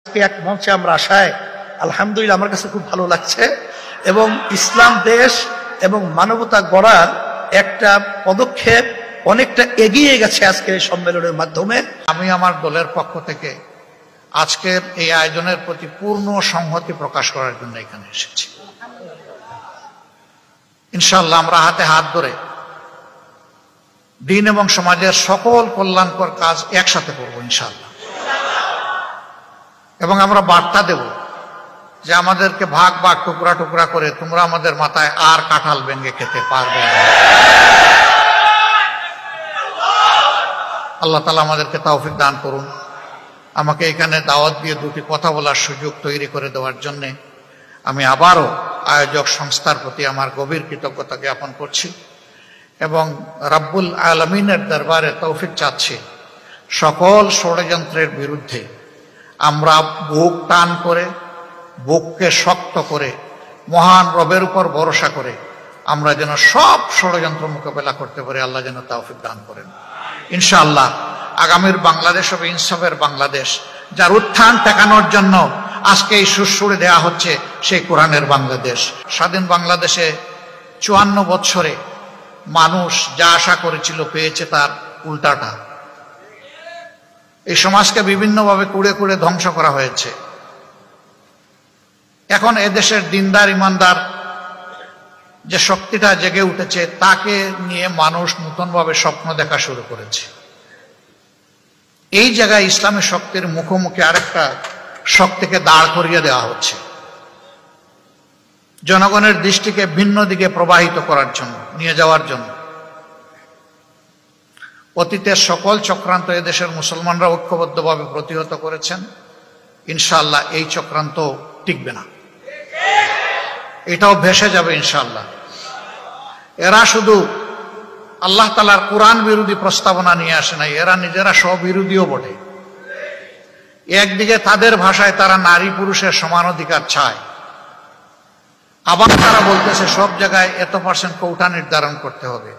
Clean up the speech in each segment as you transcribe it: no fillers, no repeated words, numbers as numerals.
এক মঞ্চে আমরা আসায় আলহামদুলিল্লাহ আমার কাছে খুব ভালো লাগছে এবং ইসলাম দেশ এবং মানবতা গড়ার একটা পদক্ষেপ অনেকটা এগিয়ে গেছে আজকের এই সম্মেলনের মাধ্যমে। আমি আমার দলের পক্ষ থেকে আজকের এই আয়োজনের প্রতি পূর্ণ সংহতি প্রকাশ করার জন্য এখানে এসেছি। ইনশাআল্লাহ আমরা হাতে হাত ধরে দিন এবং সমাজের সকল কল্যাণকর কাজ একসাথে করব ইনশাআল্লাহ। এবং আমরা বার্তা দেব যে আমাদেরকে ভাগ ভাগ টুকরা টুকরা করে তোমরা আমাদের মাথায় আর কাঁঠাল ভেঙে খেতে পারবে না। আল্লাহ তাআলা আমাদেরকে তৌফিক দান করুন। আমাকে এখানে দাওয়াত দিয়ে দুটি কথা বলার সুযোগ তৈরি করে দেওয়ার জন্য আমি আবারও আয়োজক সংস্থার প্রতি আমার গভীর কৃতজ্ঞতা জ্ঞাপন করছি এবং রাব্বুল আলামিনের দরবারে তৌফিক চাচ্ছি সকল ষড়যন্ত্রের বিরুদ্ধে আমরা বুক টান করে, বুককে শক্ত করে, মহান রবের উপর ভরসা করে আমরা যেন সব ষড়যন্ত্র মোকাবেলা করতে পারি। আল্লাহ যেন তৌফিক দান করেন ইনশাআল্লাহ। আগামীর বাংলাদেশ হবে ইনসাফের বাংলাদেশ, যার উত্থান ঠেকানোর জন্য আজকে এই সুরসুরে দেওয়া হচ্ছে সেই কোরআনের বাংলাদেশ। স্বাধীন বাংলাদেশে 54 বছরে মানুষ যা আশা করেছিল পেয়েছে তার উল্টাটা। এই সমাজকে বিভিন্নভাবে কুড়ে কুড়ে ধ্বংস করা হয়েছে। এখন এদেশের দিনদার ইমানদার যে শক্তিটা জেগে উঠেছে তাকে নিয়ে মানুষ নতুনভাবে স্বপ্ন দেখা শুরু করেছে। এই জায়গায় ইসলামী শক্তির মুখোমুখি আরেকটা শক্তিকে দাঁড় করিয়ে দেওয়া হচ্ছে জনগণের দৃষ্টিকে ভিন্ন দিকে প্রবাহিত করার জন্য, নিয়ে যাওয়ার জন্য। অতীতের সকল চক্রান্ত এদেশের মুসলমানরা ঐক্যবদ্ধভাবে প্রতিহত করেছেন। ইনশাআল্লাহ এই চক্রান্ত টিকবে না, এটাও ভেসে যাবে ইনশাআল্লাহ। এরা শুধু আল্লাহ তাআলার কোরআন বিরোধী প্রস্তাবনা নিয়ে আসে নাই, এরা নিজেরা স্ববিরোধীও বটে। একদিকে তাদের ভাষায় তারা নারী পুরুষের সমান অধিকার চায়, আবার তারা বলতেছে সব জায়গায় এত % কোটা নির্ধারণ করতে হবে।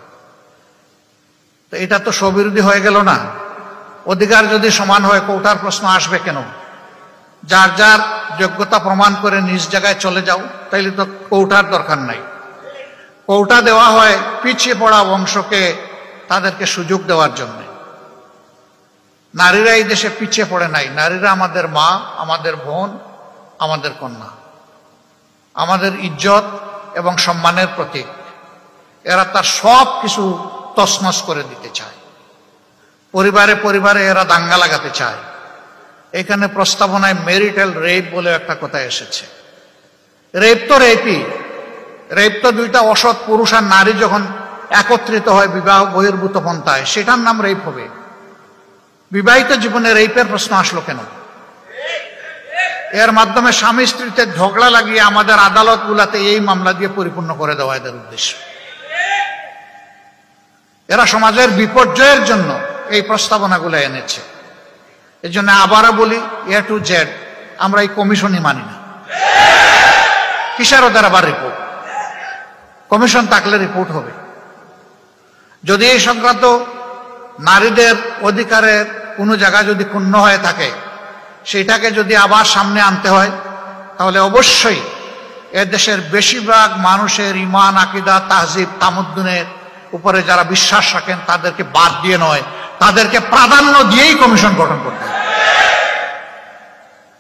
তো এটা তো স্ববিরোধী হয়ে গেল না? অধিকার যদি সমান হয় কোটার প্রশ্ন আসবে কেন? যার যার যোগ্যতা প্রমাণ করে নিজ জায়গায় চলে যাও, তাইলে তো কোটার দরকার নাই। কোটা দেওয়া হয় পিছিয়ে পড়া বংশকে তাদেরকে সুযোগ দেওয়ার জন্য। নারীরা এই দেশে পিছিয়ে পড়ে নাই। নারীরা আমাদের মা, আমাদের বোন, আমাদের কন্যা, আমাদের ইজ্জত এবং সম্মানের প্রতীক। এরা তার সব কিছু তছনছ করে দিতে চায়। পরিবারে পরিবারে এরা দাঙ্গা লাগাতে চায়। এখানে প্রস্তাবনায় ম্যারিটাল রেপ বলে একটা কথা এসেছে। রেপ তো রেপই, রেপ তো দুইটা অসৎ পুরুষ আর নারী যখন একত্রিত হয় বিবাহ বহির্ভূত পন্থায়, সেটার নাম রেপ হবে। বিবাহিত জীবনে রেপের প্রশ্ন আসলো কেন? এর মাধ্যমে স্বামী স্ত্রীতে ঝগড়া লাগিয়ে আমাদের আদালতগুলোতে এই মামলা দিয়ে পরিপূর্ণ করে দেওয়া এদের উদ্দেশ্য। এরা সমাজের বিপর্যয়ের জন্য এই প্রস্তাবনাগুলো এনেছে। এই জন্য আবারও বলি, এ টু জেড আমরা এই কমিশনই মানি না। কিসের ওদের আবার রিপোর্ট? কমিশন থাকলে রিপোর্ট হবে। যদি এই সংক্রান্ত নারীদের অধিকারের কোনো জায়গা যদি ক্ষুণ্ণ হয়ে থাকে, সেটাকে যদি আবার সামনে আনতে হয়, তাহলে অবশ্যই এ দেশের বেশিরভাগ মানুষের ঈমান, আকীদা, তাহজিব, তামাদ্দুনের উপরে যারা বিশ্বাস রাখেন তাদেরকে বাদ দিয়ে নয়, তাদেরকে প্রাধান্য দিয়েই কমিশন গঠন করতে হবে।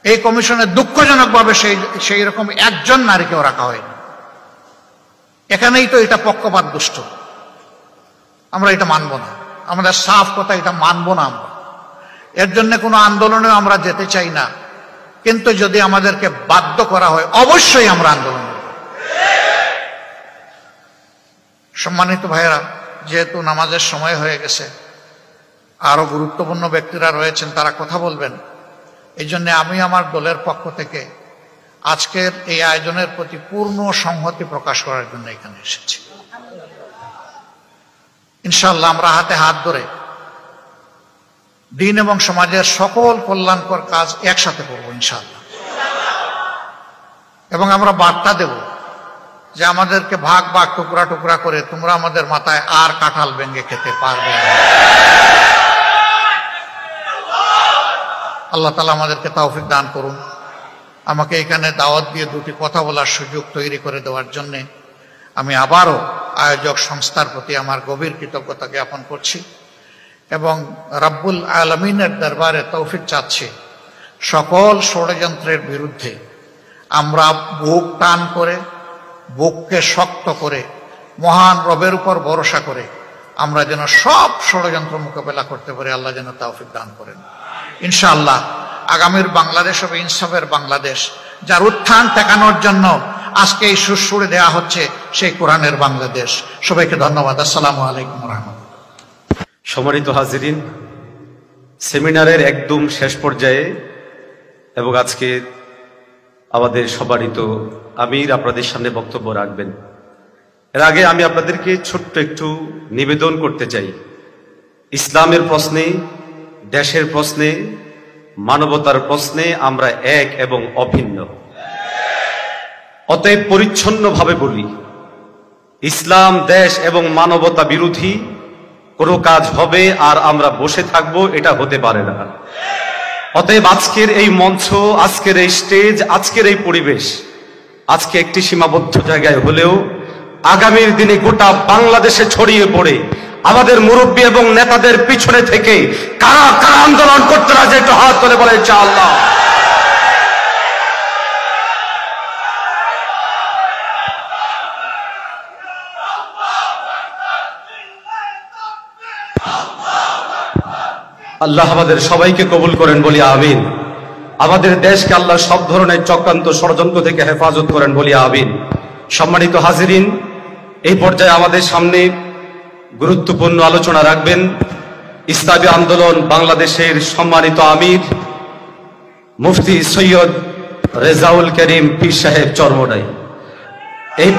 এই কমিশনে দুঃখজনকভাবে সেই রকম একজন নারীকেও রাখা হয়নি। এখানেই তো এটা পক্ষপাত দুষ্ট। আমরা এটা মানব না, আমাদের সাফ কথা, এটা মানব না আমরা। এর জন্য কোনো আন্দোলনেও আমরা যেতে চাই না, কিন্তু যদি আমাদেরকে বাধ্য করা হয় অবশ্যই আমরা আন্দোলন করব। সম্মানিত ভাইয়েরা, যেহেতু নামাজের সময় হয়ে গেছে, আরো গুরুত্বপূর্ণ ব্যক্তিরা রয়েছেন, তারা কথা বলবেন। এই জন্য আমি আমার দলের পক্ষ থেকে আজকের এই আয়োজনের প্রতি পূর্ণ সংহতি প্রকাশ করার জন্য এখানে এসেছি। ইনশাআল্লাহ আমরা হাতে হাত ধরে দিন এবং সমাজের সকল কল্যাণকর কাজ একসাথে করব ইনশাআল্লাহ। এবং আমরা বার্তা দেব যে আমাদেরকে ভাগ ভাগ টুকরা টুকরা করে তোমরা আমাদের মাথায় আর কাঁঠাল ভেঙে খেতে পারবে না। আল্লাহ তাআলা আমাদেরকে তৌফিক দান করুন। আমাকে এখানে দাওয়াত দিয়ে দুটি কথা বলার সুযোগ তৈরি করে দেওয়ার জন্যে আমি আবারও আয়োজক সংস্থার প্রতি আমার গভীর কৃতজ্ঞতা জ্ঞাপন করছি এবং রাব্বুল আলামিনের দরবারে তৌফিক চাচ্ছি সকল ষড়যন্ত্রের বিরুদ্ধে আমরা বুক টান করে, বুককে শক্ত করে, মহান রবের উপর ভরসা করে আমরা যেন সব ষড়যন্ত্র মোকাবেলা করতে পারি। আল্লাহ যেন তৌফিক দান করেন ইনশাআল্লাহ। আগামীর বাংলাদেশ হবে ইনসাফের বাংলাদেশ, যার উত্থান ঠেকানোর জন্য আজকে এই সুরসুরে দেওয়া হচ্ছে সেই কোরআনের বাংলাদেশ। সবাইকে ধন্যবাদ। আসসালামু আলাইকুম ওয়া রাহমাতুল্লাহ। সম্মানিত হাজিরিন, সেমিনারের একদম শেষ পর্যায়ে এবং আজকে আমাদের সম্মানিত আমির আপনাদের সামনে বক্তব্য রাখবেন। এর আগে আমি আপনাদেরকে ছোট্ট একটু নিবেদন করতে চাই। ইসলামের প্রশ্নে, দেশের প্রশ্নে, মানবতার প্রশ্নে আমরা এক এবং অভিন্ন। অতএব পরিচ্ছন্নভাবে বলি, ইসলাম, দেশ এবং মানবতা বিরোধী কোনো কাজ হবে আর আমরা বসে থাকবো, এটা হতে পারে না। অতএব আজকের এই মঞ্চ, আজকের এই স্টেজ, আজকের এই পরিবেশ আজকে একটি সীমাবদ্ধ জায়গায় হলেও আগামীর দিনে গোটা বাংলাদেশে ছড়িয়ে পড়ে আমাদের মুরব্বী এবং নেতাদের পিছনে থেকে কারা কারা আন্দোলন করতে রাজি, একটু হাত তুলে বলে ইনশাআল্লাহ। আল্লাহ আমাদের সবাইকে কবুল করেন বলি আমিন। আমাদের দেশকে আল্লাহ সব ধরনের চক্রান্ত ষড়যন্ত্র থেকে হেফাজত করেন বলি আমিন। সম্মানিত হাজিরিন, এই পর্যায়ে আমাদের সামনে গুরুত্বপূর্ণ আলোচনা রাখবেন ইসলামী আন্দোলন বাংলাদেশের সম্মানিত আমির মুফতি সৈয়দ রেজাউল করিম পীর সাহেব চরমোনাই। এই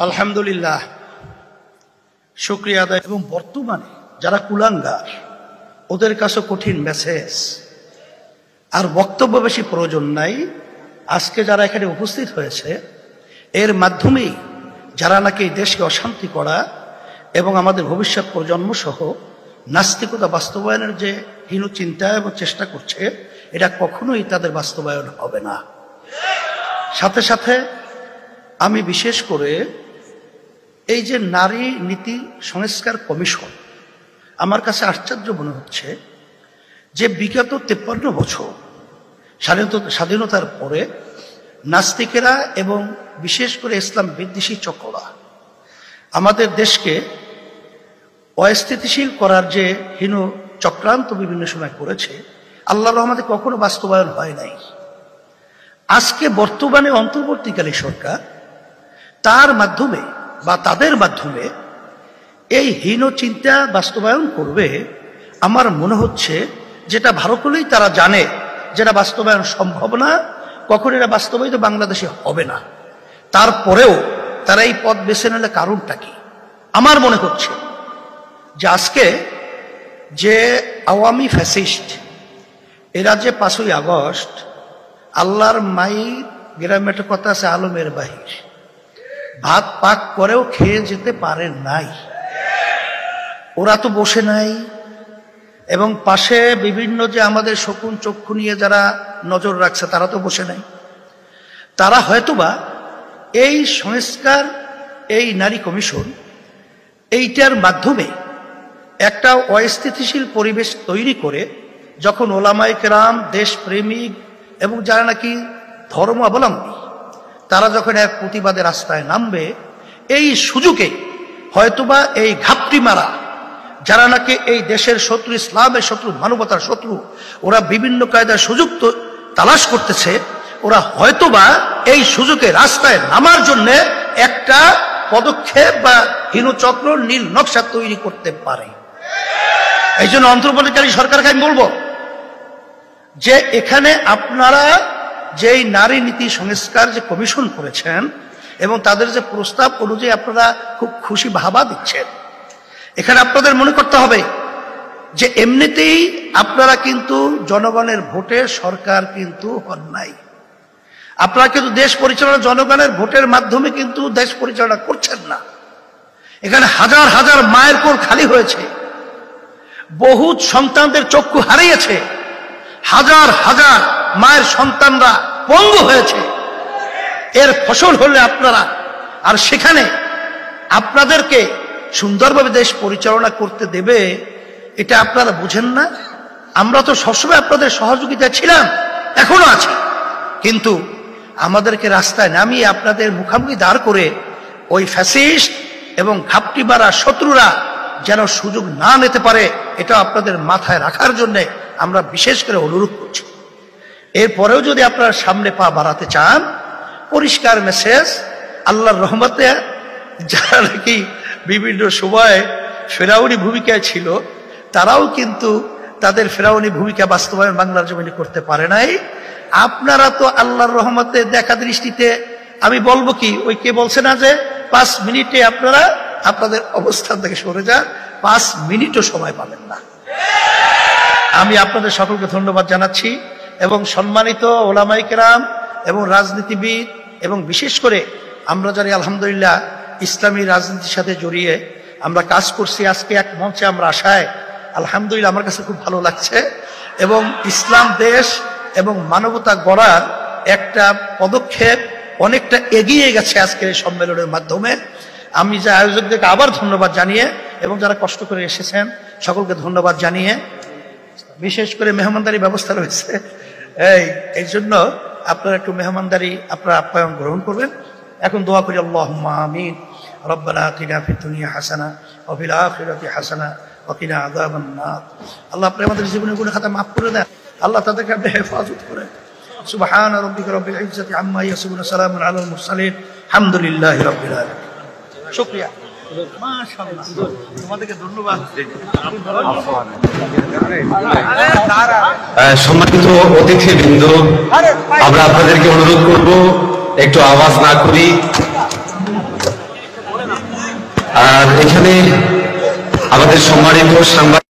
আলহামদুলিল্লাহ, শুকরিয়া আদায়। এবং বর্তমানে যারা কুলাঙ্গার, ওদের কাছে কঠিন মেসেজ, আর বক্তব্য বেশি প্রয়োজন নাই। আজকে যারা এখানে উপস্থিত হয়েছে, এর মাধ্যমেই যারা নাকি এই দেশকে অশান্তি করা এবং আমাদের ভবিষ্যৎ প্রজন্ম সহ নাস্তিকতা বাস্তবায়নের যে হীন চিন্তা এবং চেষ্টা করছে, এটা কখনোই তাদের বাস্তবায়ন হবে না। সাথে সাথে আমি বিশেষ করে এই যে নারী নীতি সংস্কার কমিশন, আমার কাছে আশ্চর্য মনে হচ্ছে যে বিগত 53 বছর স্বাধীনতার পরে নাস্তিকেরা এবং বিশেষ করে ইসলাম বিদ্বেষী চক্ররা আমাদের দেশকে অস্থিতিশীল করার যে হীন চক্রান্ত বিভিন্ন সময় করেছে, আল্লাহর রহমতে কখনো বাস্তবায়ন হয় নাই। আজকে বর্তমানে অন্তর্বর্তীকালীন সরকার তার মাধ্যমে বা তাদের মাধ্যমে এই হীন চিন্তা বাস্তবায়ন করবে। আমার মনে হচ্ছে যেটা ভালো করেই তারা জানে যেটা বাস্তবায়ন সম্ভব না, কখন এটা বাস্তবায়িত বাংলাদেশে হবে না। তারপরেও তারা এই পথ বেছে নিলে কারণটা কি? আমার মনে হচ্ছে যে আজকে যে আওয়ামী ফ্যাসিস্ট, এরা যে 5ই আগস্ট আল্লাহর মাই গ্রামে একটা কথা আছে, আলমের বাহির, ভাত পাক করেও খেয়ে যেতে পারে নাই। ওরা তো বসে নাই, এবং পাশে বিভিন্ন যে আমাদের শকুন চক্ষু নিয়ে যারা নজর রাখছে তারা তো বসে নাই। তারা হয়তোবা এই সংস্কার, এই নারী কমিশন, এইটার মাধ্যমে একটা অস্থিতিশীল পরিবেশ তৈরি করে যখন ওলামায়ে কেরাম, দেশপ্রেমিক এবং যারা নাকি ধর্মাবলম্বী, তারা যখন এক প্রতিবাদের রাস্তায় নামবে, এই সুযোগে হয়তোবা এই ঘাপটি মারা যারা নাকি এই দেশের শত্রু, ইসলামের শত্রু, মানবতার শত্রু, ওরা বিভিন্ন কায়দার সুযোগ তালাশ করতেছে, ওরা হয়তোবা এই সুযোগে রাস্তায় নামার জন্য একটা পদক্ষেপ বা হীনচক্র, নীল নকশা তৈরি করতে পারে। এই জন্য অন্তর্বর্তীকালীন সরকারকে আমি বলবো যে এখানে আপনারা যেই নারী নীতি সংস্কার যে কমিশন করেছেন এবং তাদের যে প্রস্তাব অনুযায়ী আপনারা খুব খুশি ভাবা দিচ্ছেন, এখানে আপনাদের মনে করতে হবে যে এমনিতেই আপনারা কিন্তু জনগণের ভোটে সরকার কিন্তু হন নাই। আপনারা কিন্তু দেশ পরিচালনা জনগণের ভোটের মাধ্যমে কিন্তু দেশ পরিচালনা করছেন না। এখানে হাজার হাজার মায়ের কোল খালি হয়েছে, বহু সন্তানদের চক্ষু হারিয়েছে, হাজার হাজার মায়ের সন্তানরা পঙ্গু হয়েছে। এর ফসল হলে আপনারা, আর সেখানে আপনাদেরকে সুন্দরভাবে দেশ পরিচালনা করতে দেবে, এটা আপনারা বুঝেন না। আমরা তো সবসময় আপনাদের সহযোগিতা ছিলাম, এখনো আছি, কিন্তু আমাদেরকে রাস্তায় নামিয়ে আপনাদের মুখামুখি দাঁড় করে ওই ফ্যাসিস্ট এবং ঘাপটি মারা শত্রুরা যেন সুযোগ না নিতে পারে, এটা আপনাদের মাথায় রাখার জন্য আমরা বিশেষ করে অনুরোধ করছি। এরপরেও যদি আপনারা সামনে পা বাড়াতে চান, পরিষ্কার মেসেজ, আল্লাহর রহমতে যারা নাকি বিভিন্ন সময় ফেরাউনি ভূমিকায় ছিল, তারাও কিন্তু তাদের ফেরাউনি ভূমিকা বাস্তবায়ন বাংলার জমিনে করতে পারে নাই। আপনারা তো আল্লাহর রহমতে দেখা দৃষ্টিতে, আমি বলবো কি, ওই কে বলছে না যে 5 মিনিটে আপনারা আপনাদের অবস্থান থেকে সরে যান, 5 মিনিটও সময় পাবেন না। আমি আপনাদের সকলকে ধন্যবাদ জানাচ্ছি, এবং সম্মানিত ওলামায়ে কেরাম এবং রাজনীতিবিদ, এবং বিশেষ করে আমরা যারা আলহামদুলিল্লাহ ইসলামী রাজনীতির সাথে জড়িয়ে আমরা কাজ করছি, আজকে এক মঞ্চে আমরা আসায় আলহামদুলিল্লাহ আমার কাছে খুব ভালো লাগছে। এবং ইসলাম দেশ এবং মানবতা গড়ার একটা পদক্ষেপ অনেকটা এগিয়ে গেছে আজকের এই সম্মেলনের মাধ্যমে। আমি যে আয়োজকদেরকে আবার ধন্যবাদ জানিয়ে, এবং যারা কষ্ট করে এসেছেন সকলকে ধন্যবাদ জানিয়ে, বিশেষ করে মেহমানদারি ব্যবস্থা রয়েছে, এই জন্য আপনারা একটু মেহমানদারি আপনারা আপ্যায়ন গ্রহণ করবেন। এখন দোয়া করি, আল্লাহুম্মা আমিন। রব্বানা আতিনা ফিদ দুনিয়া হাসানা ওয়া ফিল আখিরাতি হাসানা ওয়া কিনা আযাবান নার। আল্লাহ আপনি আমাদের জীবনের গুনাহ খাতা মাফ করে দেন, আল্লাহ তাদেরকে আপনি হেফাজত করেন। সুবহান রাব্বিকা রাব্বিল ইজ্জাতি আম্মা ইয়াসিফুন, সালামুন আলাল মুরসালিন, আলহামদুলিল্লাহি রাব্বিল আলামিন। শুকরিয়া, মাশাআল্লাহ, তোমাদেরকে ধন্যবাদ। সম্মানিত অতিথিবৃন্দ, আমরা আপনাদেরকে অনুরোধ করব একটু আওয়াজ না করি। আর এখানে আমাদের সম্মানিত সাংবাদিক